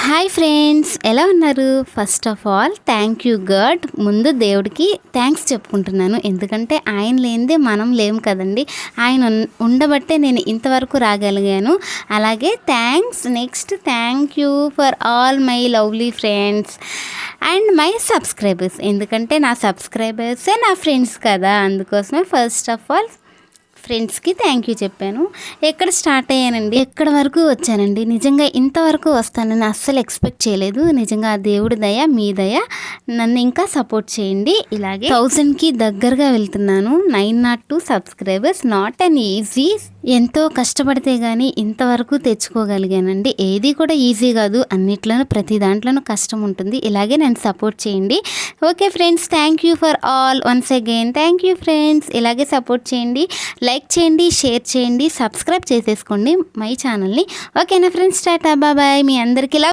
Hi friends, ఎలా ఉన్నారు? First of all thank you God. ముందు దేవుడికి థ్యాంక్స్ చెప్పుకుంటున్నాను. ఎందుకంటే ఆయన లేనిదే మనం లేము కదండి. ఆయన ఉండబట్టే నేను ఇంతవరకు రాగలిగాను. అలాగే next thank you for all my lovely friends and my subscribers. ఎందుకంటే నా సబ్స్క్రైబర్సే నా ఫ్రెండ్స్ కదా, అందుకోసమే ఫస్ట్ ఆఫ్ ఆల్ ఫ్రెండ్స్కి థ్యాంక్ యూ చెప్పాను. ఎక్కడ స్టార్ట్ అయ్యానండి, ఎక్కడ వరకు వచ్చానండి. నిజంగా ఇంతవరకు వస్తానని అస్సలు ఎక్స్పెక్ట్ చేయలేదు. నిజంగా ఆ దేవుడి దయ, మీ దయ, నన్ను ఇంకా సపోర్ట్ చేయండి. ఇలాగే 1000కి దగ్గరగా వెళ్తున్నాను. 902 సబ్స్క్రైబర్స్. Not an easy. ఎంతో కష్టపడితే కానీ ఇంతవరకు తెచ్చుకోగలిగానండి. ఏది కూడా ఈజీ కాదు, అన్నిట్లోనూ ప్రతి దాంట్లోనూ కష్టం ఉంటుంది. ఇలాగే నన్ను సపోర్ట్ చేయండి. Okay friends, thank you for all once again. Thank you friends. ఇలాగే సపోర్ట్ చేయండి, లైక్ చేయండి, షేర్ చేయండి, సబ్స్క్రైబ్ చేసేసుకోండి మై ఛానల్ని. ఓకేనా ఫ్రెండ్స్, టాటా బాయ్. మీ అందరికీ